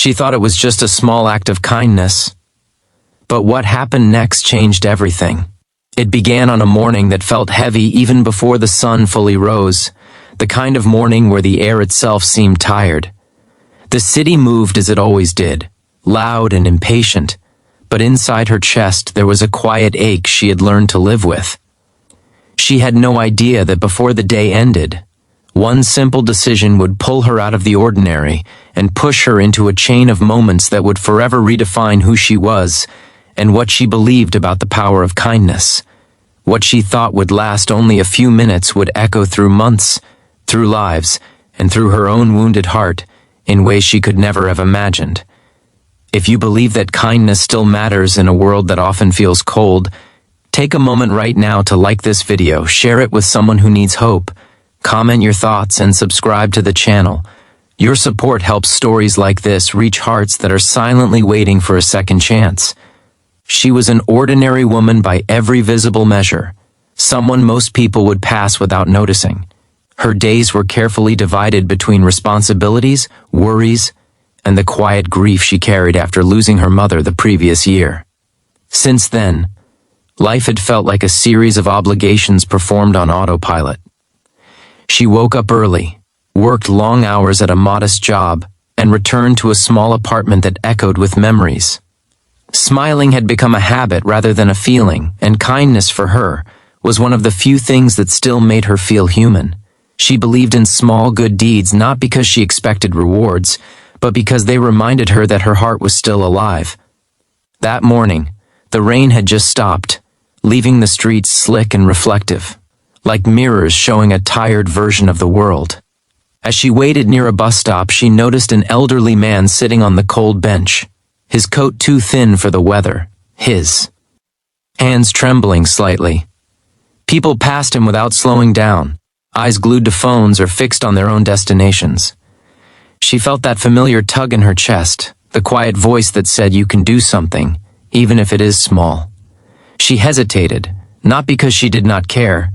She thought it was just a small act of kindness. But what happened next changed everything. It began on a morning that felt heavy even before the sun fully rose, the kind of morning where the air itself seemed tired. The city moved as it always did, loud and impatient, but inside her chest there was a quiet ache she had learned to live with. She had no idea that before the day ended, one simple decision would pull her out of the ordinary and push her into a chain of moments that would forever redefine who she was and what she believed about the power of kindness. What she thought would last only a few minutes would echo through months, through lives, and through her own wounded heart in ways she could never have imagined. If you believe that kindness still matters in a world that often feels cold, take a moment right now to like this video, share it with someone who needs hope, comment your thoughts, and subscribe to the channel. Your support helps stories like this reach hearts that are silently waiting for a second chance. She was an ordinary woman by every visible measure, someone most people would pass without noticing. Her days were carefully divided between responsibilities, worries, and the quiet grief she carried after losing her mother the previous year. Since then, life had felt like a series of obligations performed on autopilot. She woke up early, worked long hours at a modest job, and returned to a small apartment that echoed with memories. Smiling had become a habit rather than a feeling, and kindness for her was one of the few things that still made her feel human. She believed in small good deeds not because she expected rewards, but because they reminded her that her heart was still alive. That morning, the rain had just stopped, leaving the streets slick and reflective, like mirrors showing a tired version of the world. As she waited near a bus stop, she noticed an elderly man sitting on the cold bench, his coat too thin for the weather, his hands trembling slightly. People passed him without slowing down, eyes glued to phones or fixed on their own destinations. She felt that familiar tug in her chest, the quiet voice that said you can do something, even if it is small. She hesitated, not because she did not care,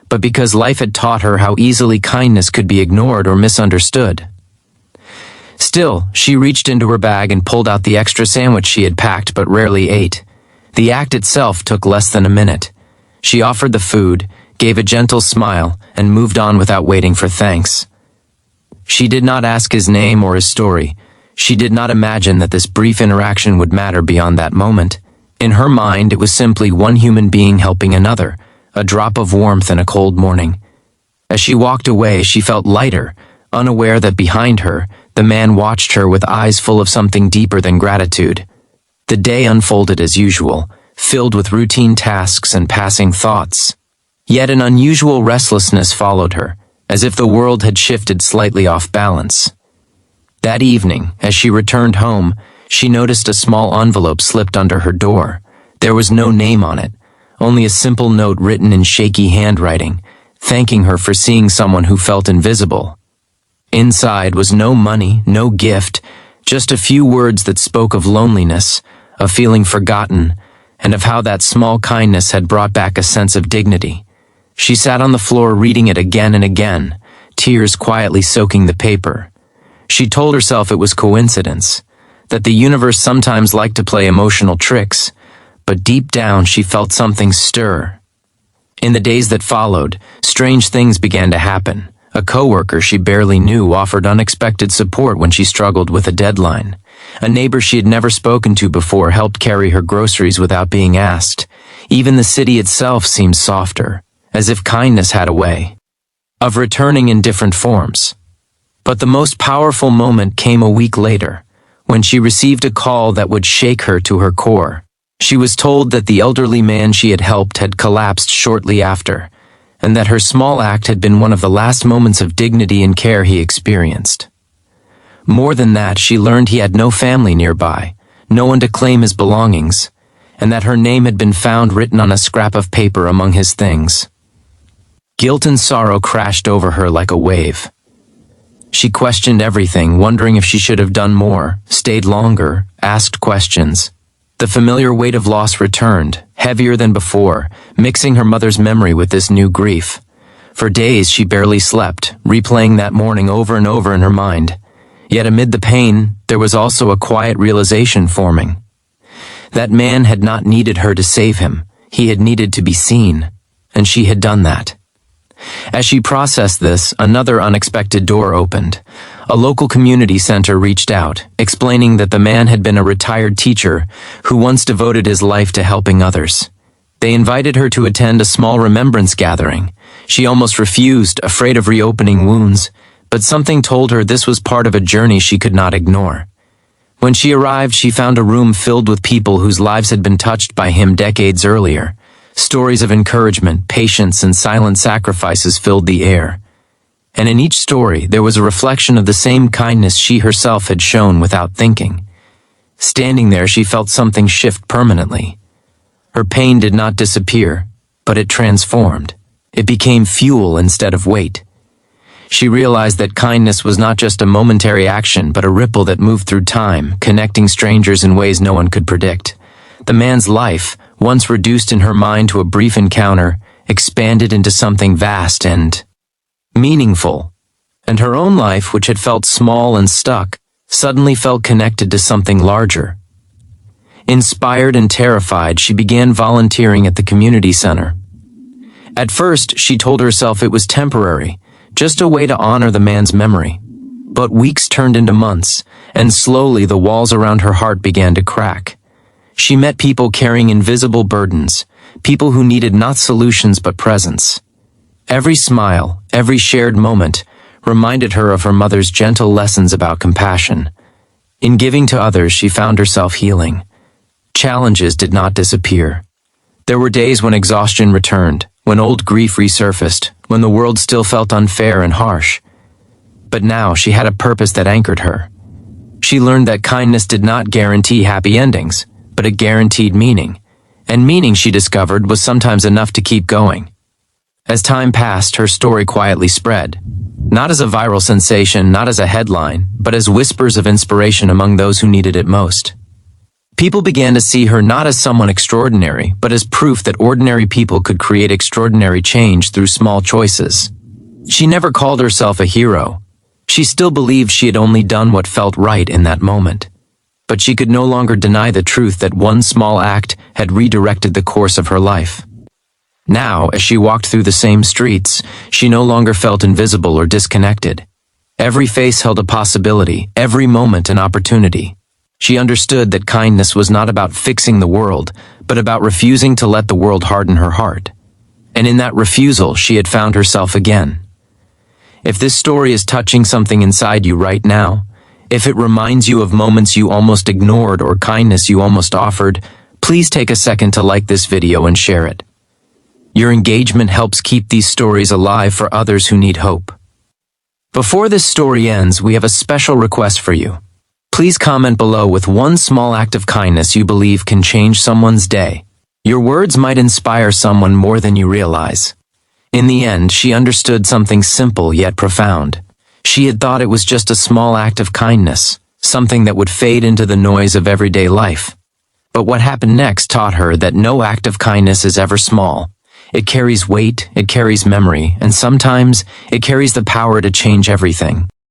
but because life had taught her how easily kindness could be ignored or misunderstood. Still, she reached into her bag and pulled out the extra sandwich she had packed but rarely ate. The act itself took less than a minute. She offered the food, gave a gentle smile, and moved on without waiting for thanks. She did not ask his name or his story. She did not imagine that this brief interaction would matter beyond that moment. In her mind, it was simply one human being helping another, a drop of warmth in a cold morning. As she walked away, she felt lighter, unaware that behind her, the man watched her with eyes full of something deeper than gratitude. The day unfolded as usual, filled with routine tasks and passing thoughts. Yet an unusual restlessness followed her, as if the world had shifted slightly off balance. That evening, as she returned home, she noticed a small envelope slipped under her door. There was no name on it, only a simple note written in shaky handwriting, thanking her for seeing someone who felt invisible. Inside was no money, no gift, just a few words that spoke of loneliness, of feeling forgotten, and of how that small kindness had brought back a sense of dignity. She sat on the floor reading it again and again, tears quietly soaking the paper. She told herself it was coincidence, that the universe sometimes liked to play emotional tricks, but deep down she felt something stir. In the days that followed, strange things began to happen. A coworker she barely knew offered unexpected support when she struggled with a deadline. A neighbor she had never spoken to before helped carry her groceries without being asked. Even the city itself seemed softer, as if kindness had a way of returning in different forms. But the most powerful moment came a week later, when she received a call that would shake her to her core. She was told that the elderly man she had helped had collapsed shortly after, and that her small act had been one of the last moments of dignity and care he experienced. More than that, she learned he had no family nearby, no one to claim his belongings, and that her name had been found written on a scrap of paper among his things. Guilt and sorrow crashed over her like a wave. She questioned everything, wondering if she should have done more, stayed longer, asked questions. The familiar weight of loss returned, heavier than before, mixing her mother's memory with this new grief. For days she barely slept, replaying that morning over and over in her mind. Yet amid the pain, there was also a quiet realization forming. That man had not needed her to save him. He had needed to be seen, and she had done that. As she processed this, another unexpected door opened. A local community center reached out, explaining that the man had been a retired teacher who once devoted his life to helping others. They invited her to attend a small remembrance gathering. She almost refused, afraid of reopening wounds, but something told her this was part of a journey she could not ignore. When she arrived, she found a room filled with people whose lives had been touched by him decades earlier. Stories of encouragement, patience, and silent sacrifices filled the air. And in each story, there was a reflection of the same kindness she herself had shown without thinking. Standing there, she felt something shift permanently. Her pain did not disappear, but it transformed. It became fuel instead of weight. She realized that kindness was not just a momentary action, but a ripple that moved through time, connecting strangers in ways no one could predict. The man's life, once reduced in her mind to a brief encounter, expanded into something vast and meaningful. And her own life, which had felt small and stuck, suddenly felt connected to something larger. Inspired and terrified, she began volunteering at the community center. At first, she told herself it was temporary, just a way to honor the man's memory. But weeks turned into months, and slowly the walls around her heart began to crack. She met people carrying invisible burdens, people who needed not solutions but presence. Every smile, every shared moment, reminded her of her mother's gentle lessons about compassion. In giving to others, she found herself healing. Challenges did not disappear. There were days when exhaustion returned, when old grief resurfaced, when the world still felt unfair and harsh. But now she had a purpose that anchored her. She learned that kindness did not guarantee happy endings, but it guaranteed meaning. And meaning, she discovered, was sometimes enough to keep going. As time passed, her story quietly spread. Not as a viral sensation, not as a headline, but as whispers of inspiration among those who needed it most. People began to see her not as someone extraordinary, but as proof that ordinary people could create extraordinary change through small choices. She never called herself a hero. She still believed she had only done what felt right in that moment. But she could no longer deny the truth that one small act had redirected the course of her life. Now, as she walked through the same streets, she no longer felt invisible or disconnected. Every face held a possibility, every moment an opportunity. She understood that kindness was not about fixing the world, but about refusing to let the world harden her heart. And in that refusal, she had found herself again. If this story is touching something inside you right now, if it reminds you of moments you almost ignored or kindness you almost offered, please take a second to like this video and share it. Your engagement helps keep these stories alive for others who need hope. Before this story ends, we have a special request for you. Please comment below with one small act of kindness you believe can change someone's day. Your words might inspire someone more than you realize. In the end, she understood something simple yet profound. She had thought it was just a small act of kindness, something that would fade into the noise of everyday life. But what happened next taught her that no act of kindness is ever small. It carries weight, it carries memory, and sometimes it carries the power to change everything.